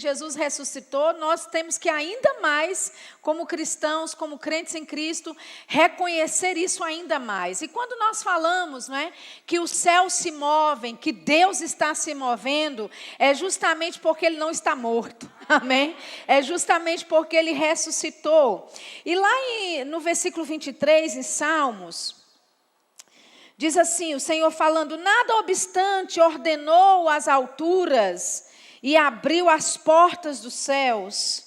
Jesus ressuscitou, nós temos que ainda mais, como cristãos, como crentes em Cristo, reconhecer isso ainda mais. E quando nós falamos, não é, que os céus se movem, que Deus está se movendo, é justamente porque Ele não está morto. Amém? É justamente porque Ele ressuscitou. E lá no versículo 23, em Salmos, diz assim, o Senhor falando: nada obstante ordenou as alturas e abriu as portas dos céus,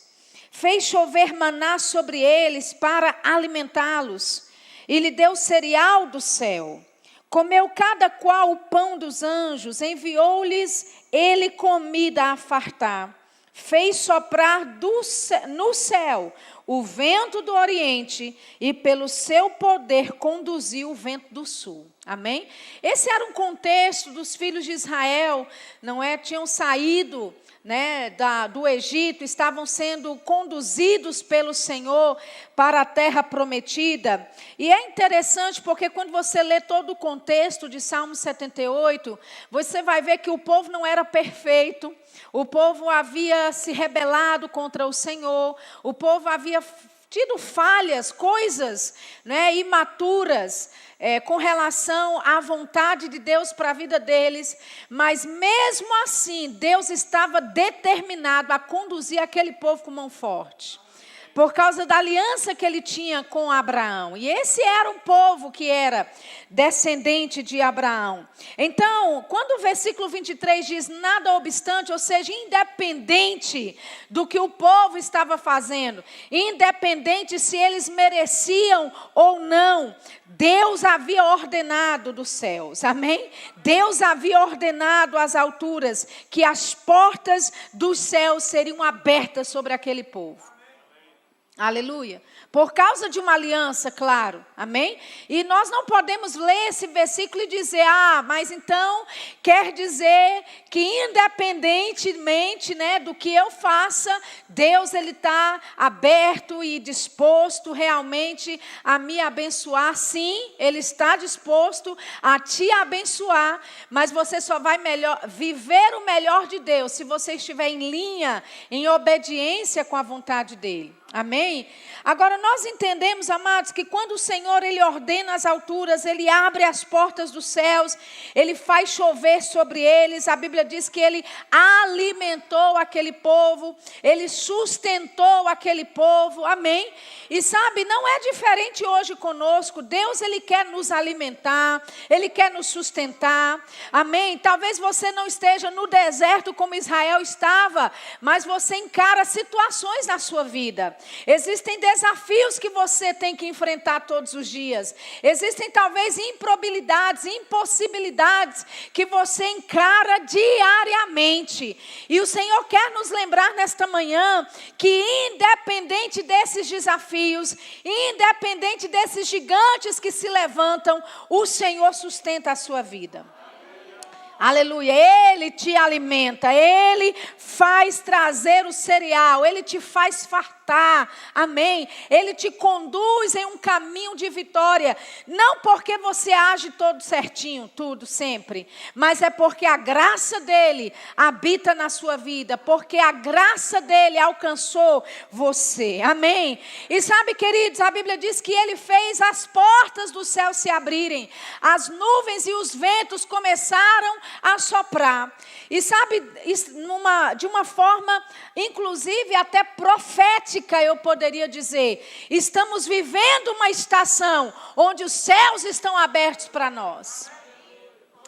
fez chover maná sobre eles para alimentá-los, e lhe deu cereal do céu. Comeu cada qual o pão dos anjos, enviou-lhes ele comida a fartar. Fez soprar no céu o vento do oriente e pelo seu poder conduziu o vento do sul. Amém? Esse era um contexto dos filhos de Israel, não é? Tinham saído, né, do Egito, estavam sendo conduzidos pelo Senhor para a terra prometida. E é interessante porque quando você lê todo o contexto de Salmo 78, você vai ver que o povo não era perfeito, o povo havia se rebelado contra o Senhor, o povo havia tido falhas, coisas, né, imaturas, com relação à vontade de Deus para a vida deles, mas mesmo assim, Deus estava determinado a conduzir aquele povo com mão forte, por causa da aliança que ele tinha com Abraão. E esse era um povo que era descendente de Abraão. Então, quando o versículo 23 diz nada obstante, ou seja, independente do que o povo estava fazendo, independente se eles mereciam ou não, Deus havia ordenado dos céus, amém? Deus havia ordenado às alturas que as portas dos céus seriam abertas sobre aquele povo. Aleluia. Por causa de uma aliança, claro. Amém? E nós não podemos ler esse versículo e dizer: mas então quer dizer que independentemente, né, do que eu faça, Deus ele está aberto e disposto realmente a me abençoar. Sim, Ele está disposto a te abençoar, mas você só vai viver o melhor de Deus se você estiver em linha, em obediência com a vontade dEle. Amém? Agora nós entendemos, amados, que quando o Senhor ele ordena as alturas, Ele abre as portas dos céus, Ele faz chover sobre eles. A Bíblia diz que Ele alimentou aquele povo, Ele sustentou aquele povo. Amém? E sabe, não é diferente hoje conosco. Deus ele quer nos alimentar, Ele quer nos sustentar. Amém? Talvez você não esteja no deserto como Israel estava, mas você encara situações na sua vida. Existem desafios que você tem que enfrentar todos os dias. Existem talvez improbabilidades, impossibilidades que você encara diariamente. E o Senhor quer nos lembrar nesta manhã que independente desses desafios, independente desses gigantes que se levantam, o Senhor sustenta a sua vida. Aleluia, Ele te alimenta, Ele faz trazer o cereal, Ele te faz fartar, amém? Ele te conduz em um caminho de vitória, não porque você age todo certinho, tudo sempre, mas é porque a graça dEle habita na sua vida, porque a graça dEle alcançou você, amém? E sabe, queridos, a Bíblia diz que Ele fez as portas do céu se abrirem, as nuvens e os ventos começaram a soprar. E sabe, de uma forma, inclusive até profética, eu poderia dizer, estamos vivendo uma estação onde os céus estão abertos para nós.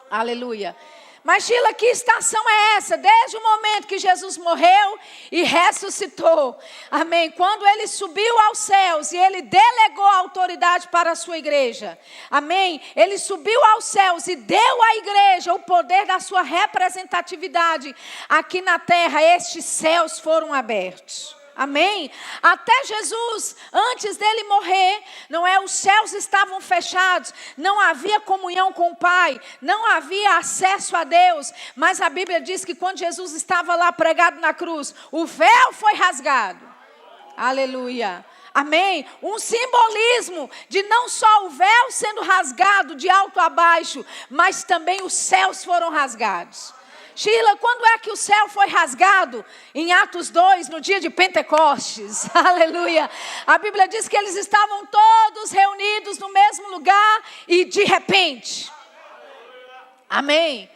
Aleluia. Mas Sheila, que estação é essa? Desde o momento que Jesus morreu e ressuscitou. Amém. Quando Ele subiu aos céus e Ele delegou a autoridade para a sua igreja. Amém. Ele subiu aos céus e deu à igreja o poder da sua representatividade. Aqui na terra, estes céus foram abertos. Amém? Até Jesus, antes dele morrer, não é? Os céus estavam fechados, não havia comunhão com o Pai, não havia acesso a Deus, mas a Bíblia diz que quando Jesus estava lá pregado na cruz, o véu foi rasgado. Aleluia. Amém? Um simbolismo de não só o véu sendo rasgado de alto a baixo, mas também os céus foram rasgados. Sheila, quando é que o céu foi rasgado? Em Atos 2, no dia de Pentecostes. Aleluia. A Bíblia diz que eles estavam todos reunidos no mesmo lugar e de repente. Amém.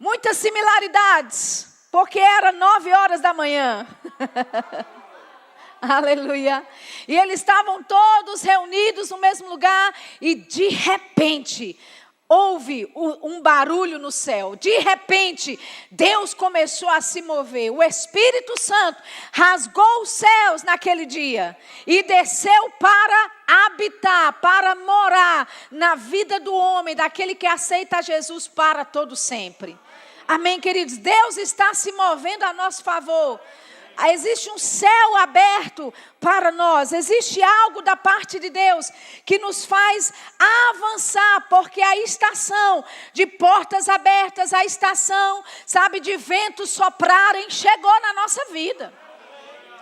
Muitas similaridades, porque era 9 horas da manhã. Aleluia. E eles estavam todos reunidos no mesmo lugar e de repente houve um barulho no céu. De repente, Deus começou a se mover. O Espírito Santo rasgou os céus naquele dia e desceu para habitar, para morar na vida do homem, daquele que aceita Jesus para todo sempre. Amém, queridos? Deus está se movendo a nosso favor. Existe um céu aberto para nós, existe algo da parte de Deus que nos faz avançar, porque a estação de portas abertas, a estação, sabe, de ventos soprarem, chegou na nossa vida.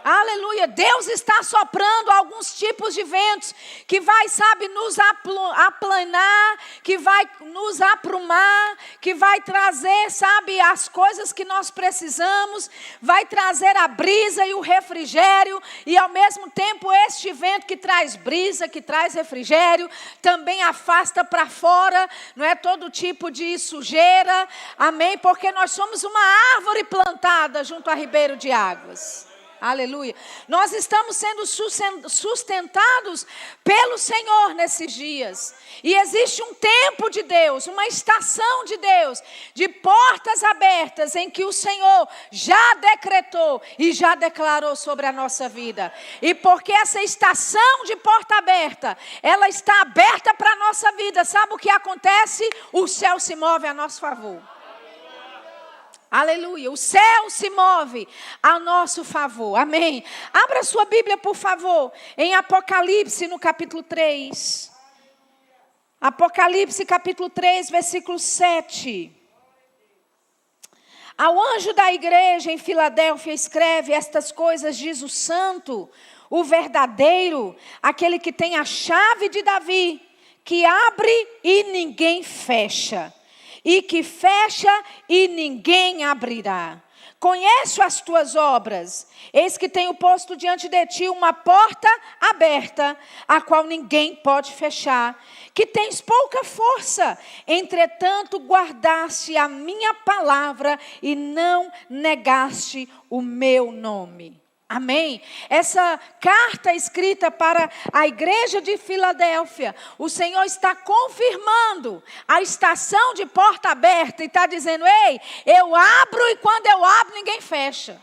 Aleluia, Deus está soprando alguns tipos de ventos que vai, sabe, nos aplanar, que vai nos aprumar, que vai trazer, sabe, as coisas que nós precisamos, vai trazer a brisa e o refrigério, e ao mesmo tempo este vento que traz brisa, que traz refrigério, também afasta para fora, não é, todo tipo de sujeira, amém, porque nós somos uma árvore plantada junto a ribeiro de águas. Aleluia. Nós estamos sendo sustentados pelo Senhor nesses dias. E existe um tempo de Deus, uma estação de Deus, de portas abertas, em que o Senhor já decretou e já declarou sobre a nossa vida. E porque essa estação de porta aberta, ela está aberta para a nossa vida, sabe o que acontece? O céu se move a nosso favor. Aleluia, o céu se move a nosso favor, amém. Abra sua Bíblia, por favor, em Apocalipse, no capítulo 3. Apocalipse, capítulo 3, versículo 7. Ao anjo da igreja em Filadélfia escreve: estas coisas diz o santo, o verdadeiro, aquele que tem a chave de Davi, que abre e ninguém fecha, e que fecha e ninguém abrirá. Conheço as tuas obras, eis que tenho posto diante de ti uma porta aberta, a qual ninguém pode fechar, que tens pouca força, entretanto guardaste a minha palavra e não negaste o meu nome. Amém? Essa carta escrita para a igreja de Filadélfia, o Senhor está confirmando a estação de porta aberta e está dizendo: ei, eu abro e quando eu abro ninguém fecha.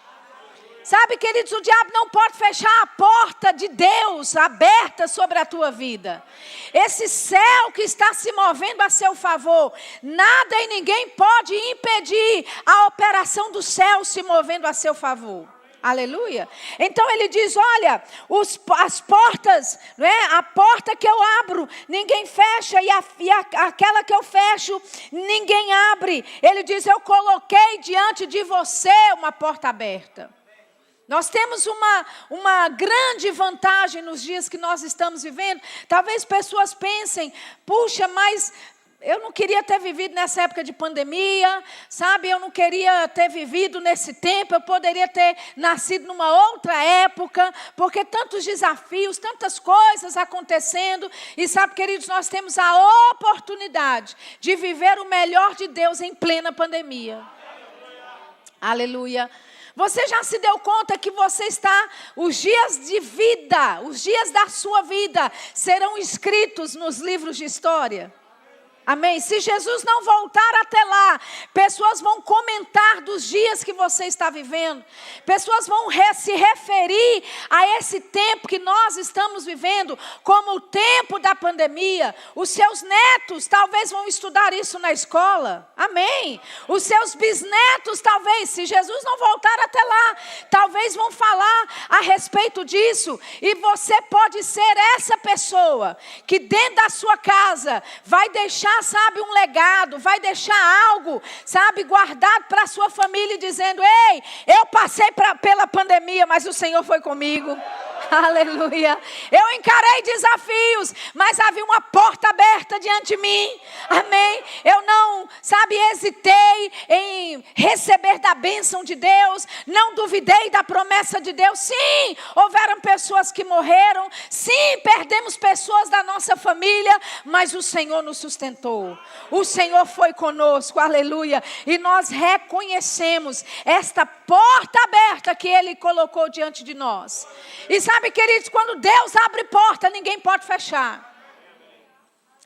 Sabe, queridos, o diabo não pode fechar a porta de Deus aberta sobre a tua vida. Esse céu que está se movendo a seu favor, nada e ninguém pode impedir a operação do céu se movendo a seu favor. Aleluia. Então ele diz: olha, as portas, não é? A porta que eu abro, ninguém fecha, e aquela que eu fecho, ninguém abre. Ele diz: eu coloquei diante de você uma porta aberta. Nós temos uma grande vantagem nos dias que nós estamos vivendo. Talvez pessoas pensem: puxa, mas eu não queria ter vivido nessa época de pandemia, sabe? Eu não queria ter vivido nesse tempo, eu poderia ter nascido numa outra época, porque tantos desafios, tantas coisas acontecendo. E sabe, queridos, nós temos a oportunidade de viver o melhor de Deus em plena pandemia. Aleluia. Você já se deu conta que você está, os dias de vida, os dias da sua vida serão escritos nos livros de história? Amém? Se Jesus não voltar até lá, pessoas vão comentar dos dias que você está vivendo. Pessoas vão se referir a esse tempo que nós estamos vivendo como o tempo da pandemia. Os seus netos talvez vão estudar isso na escola. Amém? Os seus bisnetos talvez, se Jesus não voltar até lá, talvez vão falar a respeito disso. E você pode ser essa pessoa que dentro da sua casa vai deixar, sabe, um legado, vai deixar algo, sabe, guardado para a sua família, dizendo: ei, eu passei pela pandemia, mas o Senhor foi comigo. Aleluia. Eu encarei desafios, mas havia uma porta aberta diante de mim. Amém. Eu não, sabe, hesitei em receber da bênção de Deus, não duvidei da promessa de Deus. Sim, houveram pessoas que morreram, sim, perdemos pessoas da nossa família, mas o Senhor nos sustentou, o Senhor foi conosco, aleluia, e nós reconhecemos esta porta aberta que Ele colocou diante de nós. E sabe, queridos, quando Deus abre porta, ninguém pode fechar.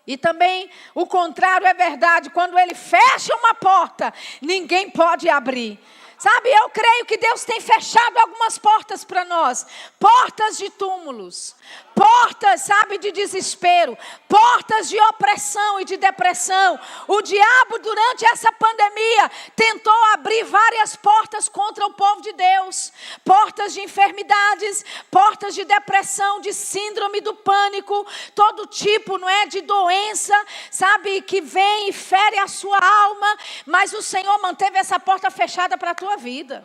E também o contrário é verdade, quando Ele fecha uma porta, ninguém pode abrir. Sabe, eu creio que Deus tem fechado algumas portas para nós. Portas de túmulos, portas, sabe, de desespero, portas de opressão e de depressão. O diabo, durante essa pandemia, tentou abrir várias portas contra o povo de Deus. Portas de enfermidades, portas de depressão, de síndrome do pânico, todo tipo, não é, de doença, sabe, que vem e fere a sua alma. Mas o Senhor manteve essa porta fechada para a tua vida.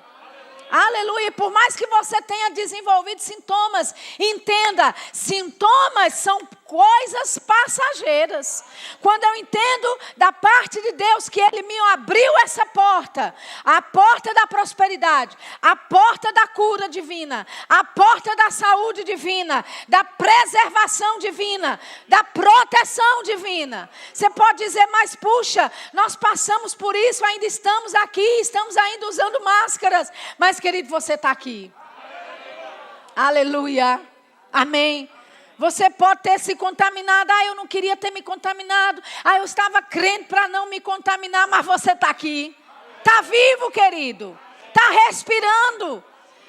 Aleluia, por mais que você tenha desenvolvido sintomas, entenda, sintomas são coisas passageiras. Quando eu entendo da parte de Deus que Ele me abriu essa porta, a porta da prosperidade, a porta da cura divina, a porta da saúde divina, da preservação divina, da proteção divina. Você pode dizer, mas puxa, nós passamos por isso, ainda estamos aqui, estamos ainda usando máscaras, mas querido, você está aqui. Aleluia. Amém. Você pode ter se contaminado. Eu não queria ter me contaminado. Eu estava crendo para não me contaminar. Mas você está aqui. Está vivo, querido. Está respirando.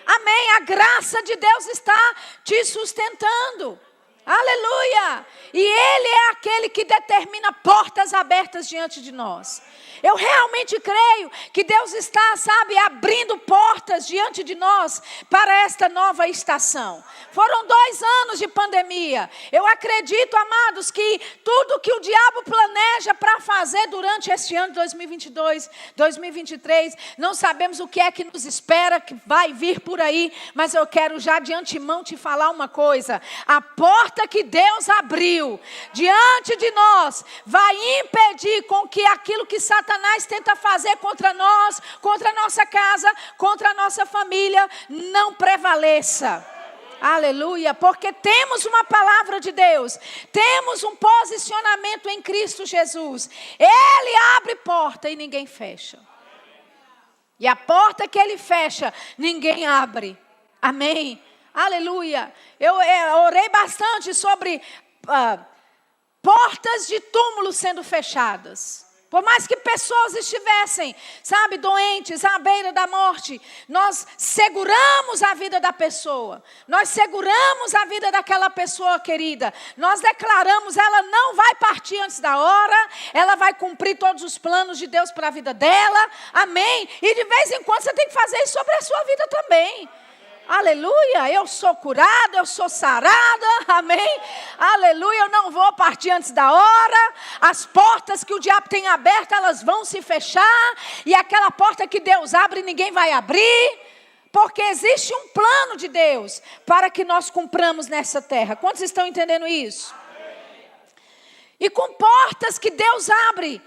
Amém. A graça de Deus está te sustentando. Aleluia. E Ele é aquele que determina portas abertas diante de nós. Eu realmente creio que Deus está, sabe, abrindo portas diante de nós para esta nova estação. Foram 2 anos de pandemia. Eu acredito, amados, que tudo que o diabo planeja para fazer durante este ano de 2022, 2023, não sabemos o que é que nos espera, que vai vir por aí, mas eu quero já de antemão te falar uma coisa. A porta que Deus abriu diante de nós vai impedir com que aquilo que Satanás tenta fazer contra nós, contra a nossa casa, contra a nossa família, não prevaleça. Aleluia, porque temos uma palavra de Deus, temos um posicionamento em Cristo Jesus. Ele abre porta e ninguém fecha. E a porta que Ele fecha, ninguém abre. Amém? Aleluia. Eu orei bastante sobre portas de túmulo sendo fechadas. Por mais que pessoas estivessem, sabe, doentes, à beira da morte, nós seguramos a vida da pessoa. Nós seguramos a vida daquela pessoa querida. Nós declaramos, ela não vai partir antes da hora. Ela vai cumprir todos os planos de Deus para a vida dela. Amém? E de vez em quando você tem que fazer isso sobre a sua vida também. Aleluia, eu sou curada, eu sou sarada, amém? Aleluia, eu não vou partir antes da hora. As portas que o diabo tem abertas, elas vão se fechar. E aquela porta que Deus abre, ninguém vai abrir. Porque existe um plano de Deus para que nós cumpramos nessa terra. Quantos estão entendendo isso? E com portas que Deus abre,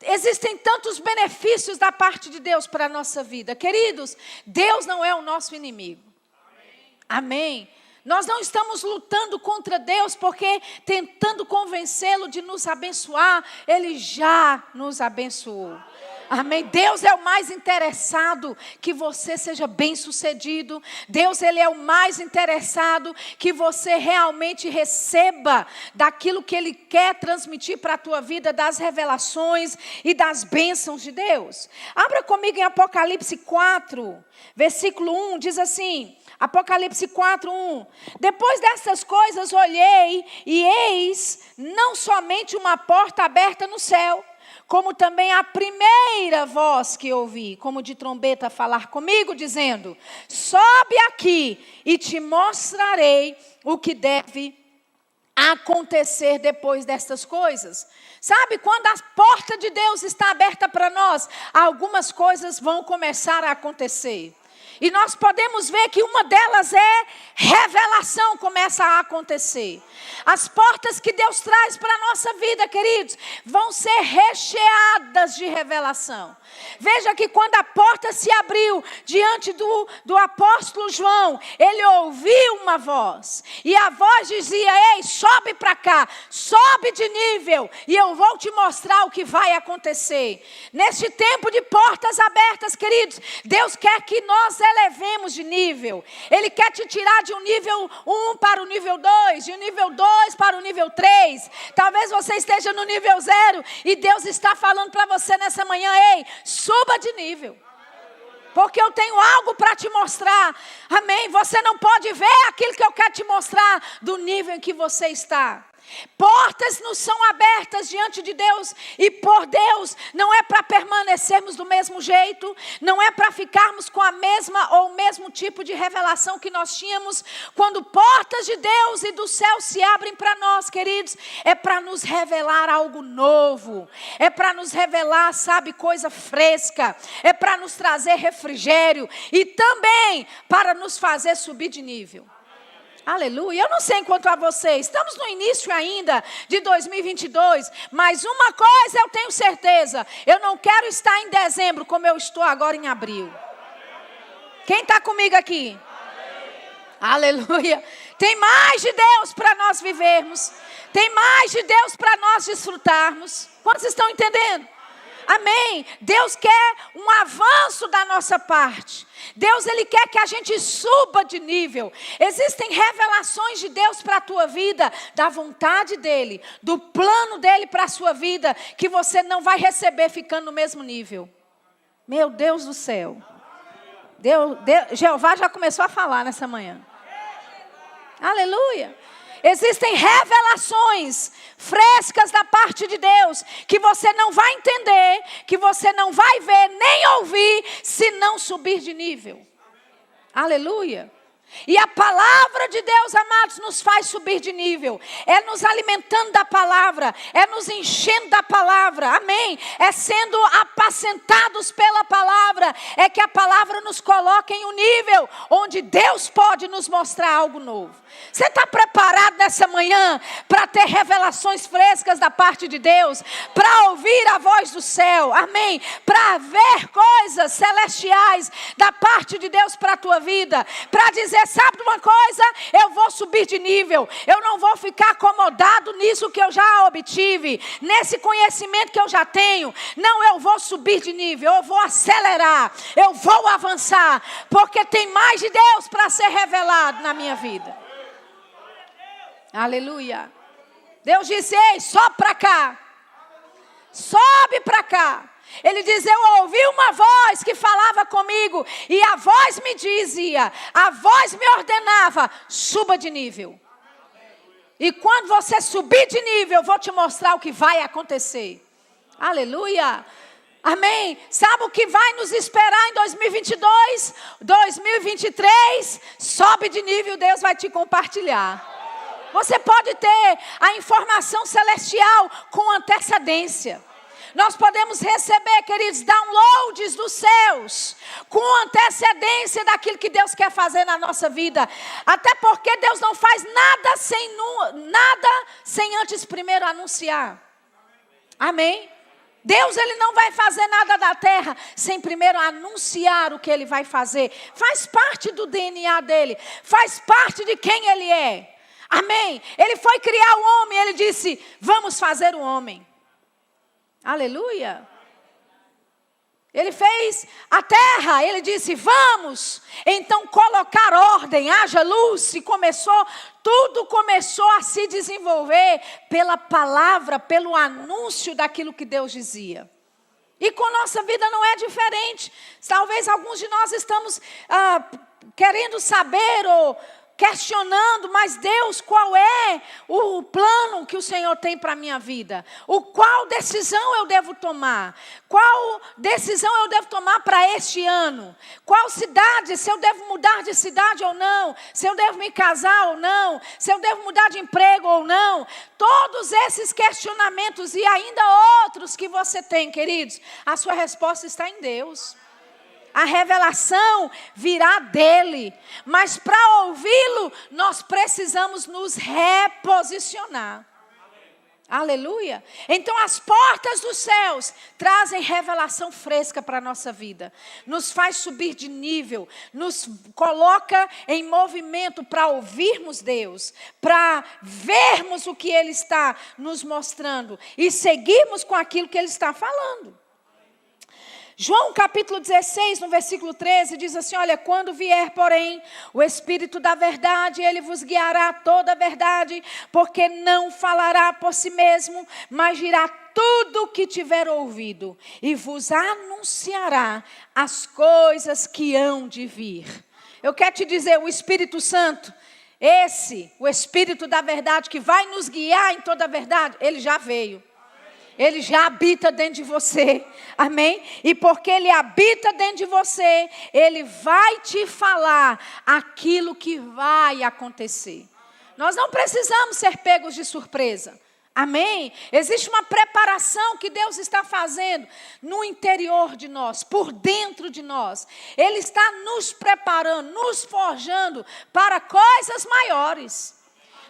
existem tantos benefícios da parte de Deus para a nossa vida. Queridos, Deus não é o nosso inimigo. Amém. Nós não estamos lutando contra Deus porque tentando convencê-lo de nos abençoar. Ele já nos abençoou. Amém. Deus é o mais interessado que você seja bem-sucedido. Deus, Ele é o mais interessado que você realmente receba daquilo que Ele quer transmitir para a tua vida, das revelações e das bênçãos de Deus. Abra comigo em Apocalipse 4, versículo 1, diz assim... Apocalipse 4:1. Depois dessas coisas olhei e eis não somente uma porta aberta no céu, como também a primeira voz que ouvi, como de trombeta falar comigo, dizendo: sobe aqui e te mostrarei o que deve acontecer depois destas coisas. Sabe, quando a porta de Deus está aberta para nós, algumas coisas vão começar a acontecer. E nós podemos ver que uma delas é revelação começa a acontecer. As portas que Deus traz para a nossa vida, queridos, vão ser recheadas portas de revelação. Veja que quando a porta se abriu diante do apóstolo João, ele ouviu uma voz. E a voz dizia: ei, sobe para cá, sobe de nível, e eu vou te mostrar o que vai acontecer. Neste tempo de portas abertas, queridos, Deus quer que nós elevemos de nível. Ele quer te tirar de um nível 1 para o nível 2, de um nível 2 para o nível 3. Talvez você esteja no nível 0 e Deus está falando para você nessa manhã: ei, suba de nível. Porque eu tenho algo para te mostrar. Amém? Você não pode ver aquilo que eu quero te mostrar do nível em que você está. Portas nos são abertas diante de Deus e por Deus. Não é para permanecermos do mesmo jeito. Não é para ficarmos com a mesma ou o mesmo tipo de revelação que nós tínhamos. Quando portas de Deus e do céu se abrem para nós, queridos, é para nos revelar algo novo. É para nos revelar, sabe, coisa fresca. É para nos trazer refrigério e também para nos fazer subir de nível. Aleluia. Eu não sei quanto a vocês, estamos no início ainda de 2022, mas uma coisa eu tenho certeza: eu não quero estar em dezembro como eu estou agora em abril. Quem está comigo aqui? Aleluia. Tem mais de Deus para nós vivermos, tem mais de Deus para nós desfrutarmos. Quantos estão entendendo? Amém. Deus quer um avanço da nossa parte. Deus, Ele quer que a gente suba de nível. Existem revelações de Deus para a tua vida, da vontade dEle, do plano dEle para a sua vida, que você não vai receber ficando no mesmo nível. Meu Deus do céu. Jeová já começou a falar nessa manhã. Aleluia. Existem revelações frescas da parte de Deus que você não vai entender, que você não vai ver nem ouvir se não subir de nível. Aleluia. E a palavra de Deus, amados, nos faz subir de nível. É nos alimentando da palavra, é nos enchendo da palavra, amém? É sendo apacentados pela palavra, é que a palavra nos coloca em um nível onde Deus pode nos mostrar algo novo. Você está preparado nessa manhã para ter revelações frescas da parte de Deus? Para ouvir a voz do céu, amém? Para ver coisas celestiais da parte de Deus para a tua vida, para dizer: sabe de uma coisa? Eu vou subir de nível. Eu não vou ficar acomodado nisso que eu já obtive, nesse conhecimento que eu já tenho. Não, eu vou subir de nível. Eu vou acelerar. Eu vou avançar. Porque tem mais de Deus para ser revelado na minha vida. Aleluia. Deus disse: ei, sobe para cá. Sobe para cá. Ele diz: eu ouvi uma voz que falava comigo, e a voz me dizia, a voz me ordenava: suba de nível. E quando você subir de nível, eu vou te mostrar o que vai acontecer. Aleluia. Amém. Sabe o que vai nos esperar em 2022, 2023? Sobe de nível, Deus vai te compartilhar. Você pode ter a informação celestial com antecedência. Nós podemos receber, queridos, downloads dos céus, com antecedência daquilo que Deus quer fazer na nossa vida. Até porque Deus não faz nada sem antes primeiro anunciar. Amém? Deus, Ele não vai fazer nada da terra sem primeiro anunciar o que Ele vai fazer. Faz parte do DNA dEle, faz parte de quem Ele é. Amém? Ele foi criar o homem, Ele disse: vamos fazer o homem. Aleluia. Ele fez a terra, Ele disse: vamos então colocar ordem, haja luz. E tudo começou a se desenvolver pela palavra, pelo anúncio daquilo que Deus dizia. E com nossa vida não é diferente. Talvez alguns de nós estamos querendo saber ou questionando: mas Deus, qual é o plano que o Senhor tem para a minha vida? Qual decisão eu devo tomar? Qual decisão eu devo tomar para este ano? Qual cidade? Se eu devo mudar de cidade ou não? Se eu devo me casar ou não? Se eu devo mudar de emprego ou não? Todos esses questionamentos e ainda outros que você tem, queridos, a sua resposta está em Deus. A revelação virá dEle. Mas para ouvi-lo, nós precisamos nos reposicionar. Aleluia. Então as portas dos céus trazem revelação fresca para a nossa vida. Nos faz subir de nível. Nos coloca em movimento para ouvirmos Deus. Para vermos o que Ele está nos mostrando. E seguirmos com aquilo que Ele está falando. João capítulo 16, no versículo 13, diz assim, olha, quando vier, porém, o Espírito da verdade, Ele vos guiará toda a verdade, porque não falará por si mesmo, mas dirá tudo o que tiver ouvido, e vos anunciará as coisas que hão de vir. Eu quero te dizer, o Espírito Santo, o Espírito da verdade, que vai nos guiar em toda a verdade, Ele já veio. Ele já habita dentro de você, amém? E porque Ele habita dentro de você, Ele vai te falar aquilo que vai acontecer. Nós não precisamos ser pegos de surpresa, amém? Existe uma preparação que Deus está fazendo no interior de nós, por dentro de nós. Ele está nos preparando, nos forjando para coisas maiores.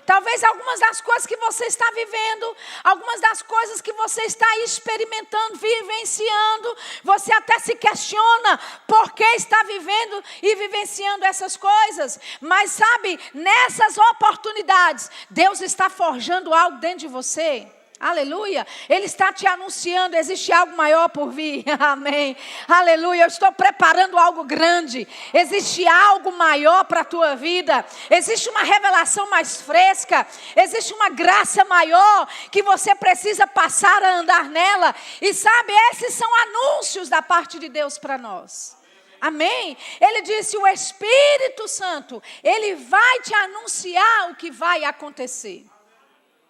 Talvez algumas das coisas que você está vivendo, algumas das coisas que você está experimentando, vivenciando, você até se questiona por que está vivendo e vivenciando essas coisas. Mas sabe, nessas oportunidades, Deus está forjando algo dentro de você. Aleluia, Ele está te anunciando, existe algo maior por vir, amém, aleluia, eu estou preparando algo grande, existe algo maior para a tua vida, existe uma revelação mais fresca, existe uma graça maior, que você precisa passar a andar nela, e sabe, esses são anúncios da parte de Deus para nós. Amém? Ele disse, o Espírito Santo, Ele vai te anunciar o que vai acontecer.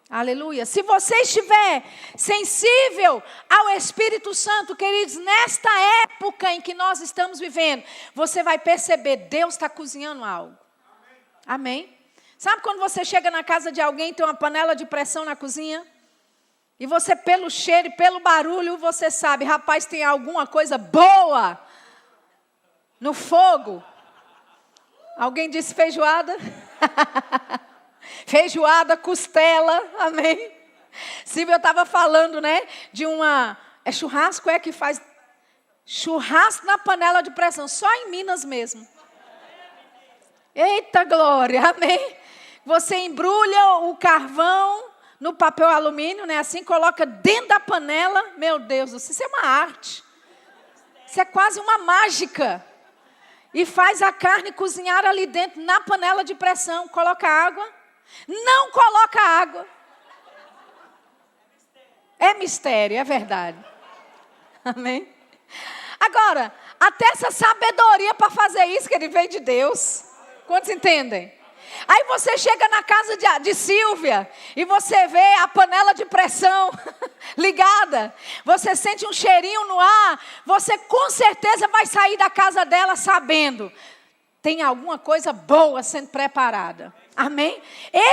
Aleluia. Se você estiver sensível ao Espírito Santo, queridos, nesta época em que nós estamos vivendo, você vai perceber, Deus está cozinhando algo. Amém? Sabe quando você chega na casa de alguém e tem uma panela de pressão na cozinha? E você, pelo cheiro e pelo barulho, você sabe, rapaz, tem alguma coisa boa no fogo. Alguém disse feijoada? Feijoada, costela, amém? Silvia estava falando, né, de é churrasco, que faz churrasco na panela de pressão, só em Minas mesmo. Eita glória, amém? Você embrulha o carvão no papel alumínio, né, assim, coloca dentro da panela, meu Deus, isso é uma arte. Isso é quase uma mágica. E faz a carne cozinhar ali dentro, na panela de pressão, coloca água. Não coloca água. É mistério, é verdade. Amém? Agora, até essa sabedoria para fazer isso, que ele veio de Deus. Quantos entendem? Aí você chega na casa de Silvia e você vê a panela de pressão ligada. Você sente um cheirinho no ar. Você com certeza vai sair da casa dela sabendo. Tem alguma coisa boa sendo preparada. Amém?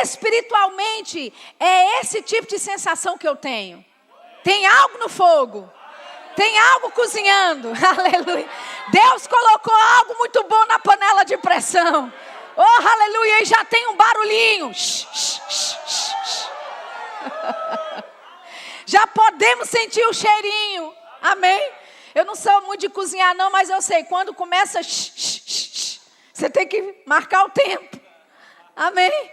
Espiritualmente, é esse tipo de sensação que eu tenho. Tem algo no fogo. Tem algo cozinhando. Aleluia. Deus colocou algo muito bom na panela de pressão. Oh, aleluia. E já tem um barulhinho. Já podemos sentir o cheirinho. Amém? Eu não sou muito de cozinhar não, mas eu sei. Quando começa... Você tem que marcar o tempo. Amém?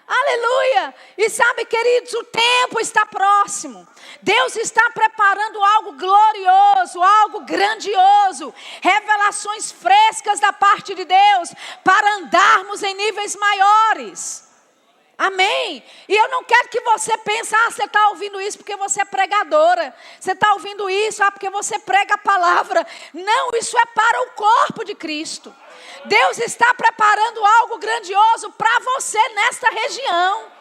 Aleluia. E sabe, queridos, o tempo está próximo. Deus está preparando algo glorioso, algo grandioso. Revelações frescas da parte de Deus para andarmos em níveis maiores. Amém? E eu não quero que você pense, você está ouvindo isso porque você é pregadora. Você está ouvindo isso, porque você prega a palavra. Não, isso é para o corpo de Cristo. Deus está preparando algo grandioso para você nesta região.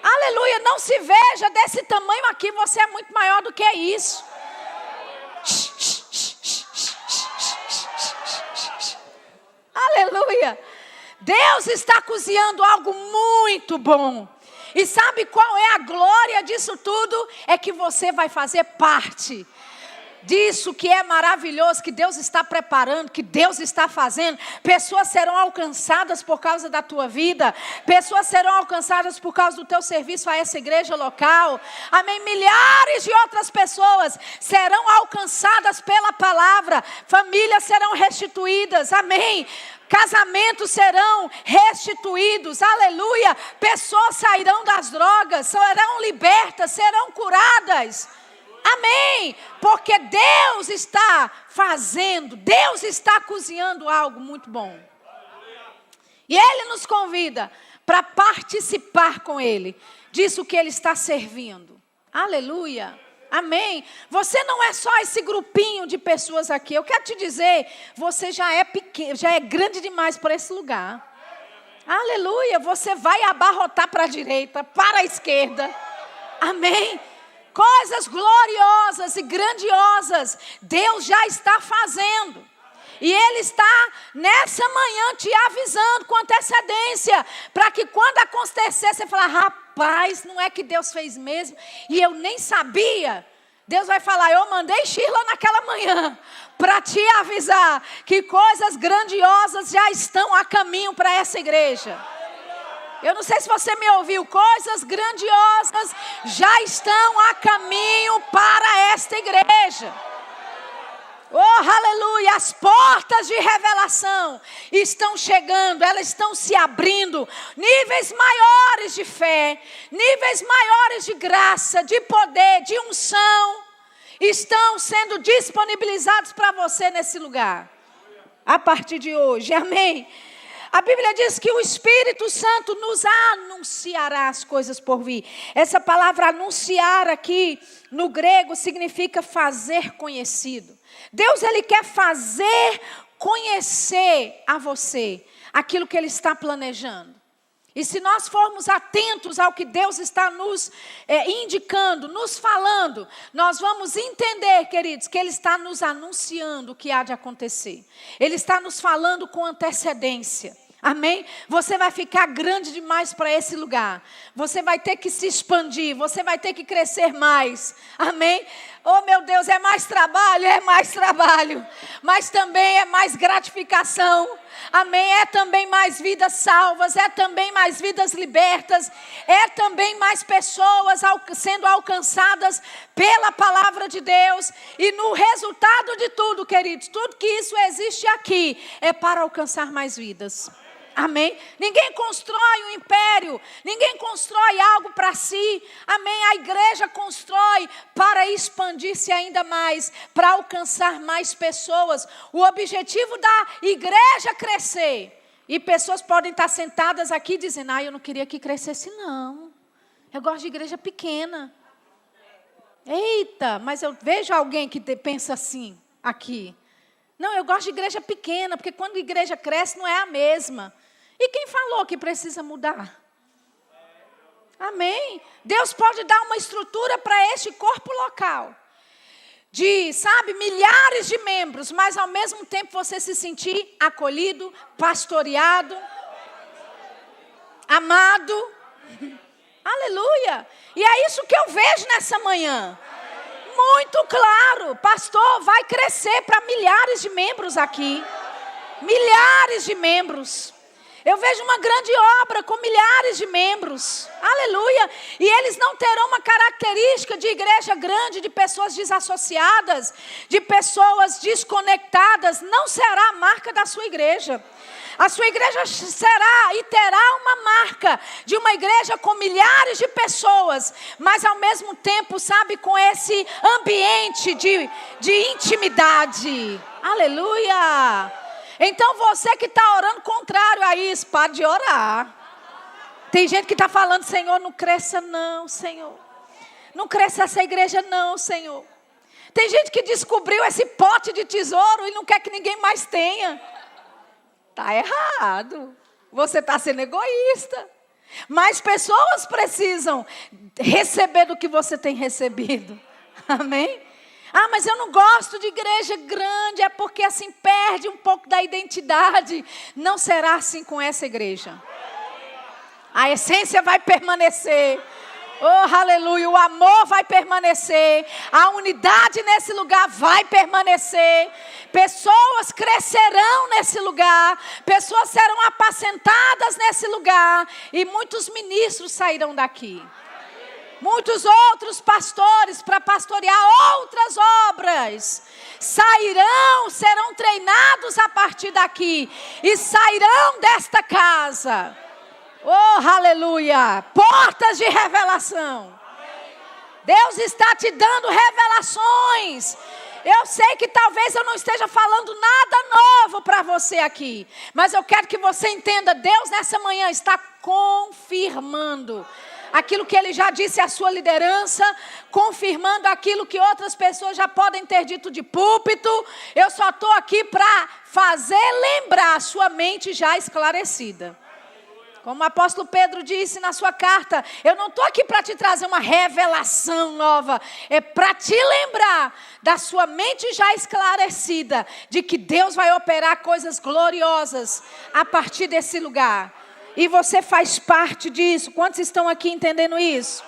Aleluia, não se veja desse tamanho aqui, você é muito maior do que isso. Aleluia. Deus está cozinhando algo muito bom. E sabe qual é a glória disso tudo? É que você vai fazer parte. disso que é maravilhoso, que Deus está preparando, que Deus está fazendo. Pessoas serão alcançadas por causa da tua vida. Pessoas serão alcançadas por causa do teu serviço a essa igreja local. Amém? Milhares de outras pessoas serão alcançadas pela palavra. Famílias serão restituídas. Amém? Casamentos serão restituídos, aleluia. Pessoas sairão das drogas, serão libertas, serão curadas. Amém, porque Deus está fazendo, Deus está cozinhando algo muito bom. E Ele nos convida para participar com Ele disso que Ele está servindo. Aleluia, amém. Você não é só esse grupinho de pessoas aqui. Eu quero te dizer, você já é pequeno, já é grande demais para esse lugar. Aleluia, você vai abarrotar para a direita, para a esquerda. Amém. Coisas gloriosas e grandiosas Deus já está fazendo. E Ele está nessa manhã te avisando com antecedência, para que quando acontecer você falar, rapaz, não é que Deus fez mesmo? E eu nem sabia. Deus vai falar, eu mandei Sheila naquela manhã para te avisar que coisas grandiosas já estão a caminho para essa igreja. Eu não sei se você me ouviu, coisas grandiosas já estão a caminho para esta igreja. Oh, aleluia, as portas de revelação estão chegando, elas estão se abrindo. Níveis maiores de fé, níveis maiores de graça, de poder, de unção, estão sendo disponibilizados para você nesse lugar. A partir de hoje, amém? A Bíblia diz que o Espírito Santo nos anunciará as coisas por vir. Essa palavra anunciar aqui no grego significa fazer conhecido. Deus, Ele quer fazer conhecer a você aquilo que Ele está planejando. E se nós formos atentos ao que Deus está nos indicando, nos falando, nós vamos entender, queridos, que Ele está nos anunciando o que há de acontecer. Ele está nos falando com antecedência. Amém? Você vai ficar grande demais para esse lugar. Você vai ter que se expandir. Você vai ter que crescer mais. Amém? Oh, meu Deus, é mais trabalho? É mais trabalho. Mas também é mais gratificação. Amém? É também mais vidas salvas. É também mais vidas libertas. É também mais pessoas sendo alcançadas pela palavra de Deus. E no resultado de tudo, queridos, tudo que isso existe aqui é para alcançar mais vidas. Amém? Ninguém constrói um império, ninguém constrói algo para si. Amém? A igreja constrói para expandir-se ainda mais, para alcançar mais pessoas. O objetivo da igreja é crescer. E pessoas podem estar sentadas aqui dizendo, eu não queria que crescesse não. Eu gosto de igreja pequena. Eita, mas eu vejo alguém que pensa assim aqui. Não, eu gosto de igreja pequena, porque quando a igreja cresce não é a mesma. E quem falou que precisa mudar? Amém? Deus pode dar uma estrutura para este corpo local. De, milhares de membros, mas ao mesmo tempo você se sentir acolhido, pastoreado, amado. Aleluia! E é isso que eu vejo nessa manhã. Muito claro, pastor, vai crescer para milhares de membros aqui. Milhares de membros. Eu vejo uma grande obra com milhares de membros. Aleluia. E eles não terão uma característica de igreja grande, de pessoas desassociadas, de pessoas desconectadas. Não será a marca da sua igreja. A sua igreja será e terá uma marca de uma igreja com milhares de pessoas, mas ao mesmo tempo, com esse ambiente de intimidade. Aleluia! Então você que está orando contrário a isso, pare de orar. Tem gente que está falando, Senhor, não cresça não, Senhor. Não cresça essa igreja não, Senhor. Tem gente que descobriu esse pote de tesouro e não quer que ninguém mais tenha. Está errado. Você está sendo egoísta. Mais pessoas precisam receber do que você tem recebido. Amém? Mas eu não gosto de igreja grande, é porque assim perde um pouco da identidade. Não será assim com essa igreja. A essência vai permanecer. Oh, aleluia, o amor vai permanecer, a unidade nesse lugar vai permanecer, pessoas crescerão nesse lugar, pessoas serão apacentadas nesse lugar, e muitos ministros sairão daqui. Muitos outros pastores para pastorear outras obras sairão, serão treinados a partir daqui e sairão desta casa. Oh, aleluia! Portas de revelação. Deus está te dando revelações. Eu sei que talvez eu não esteja falando nada novo para você aqui, mas eu quero que você entenda, Deus nessa manhã está confirmando aquilo que Ele já disse à sua liderança, confirmando aquilo que outras pessoas já podem ter dito de púlpito. Eu só estou aqui para fazer lembrar a sua mente já esclarecida. Como o apóstolo Pedro disse na sua carta, eu não estou aqui para te trazer uma revelação nova, é para te lembrar da sua mente já esclarecida, de que Deus vai operar coisas gloriosas a partir desse lugar. E você faz parte disso. Quantos estão aqui entendendo isso?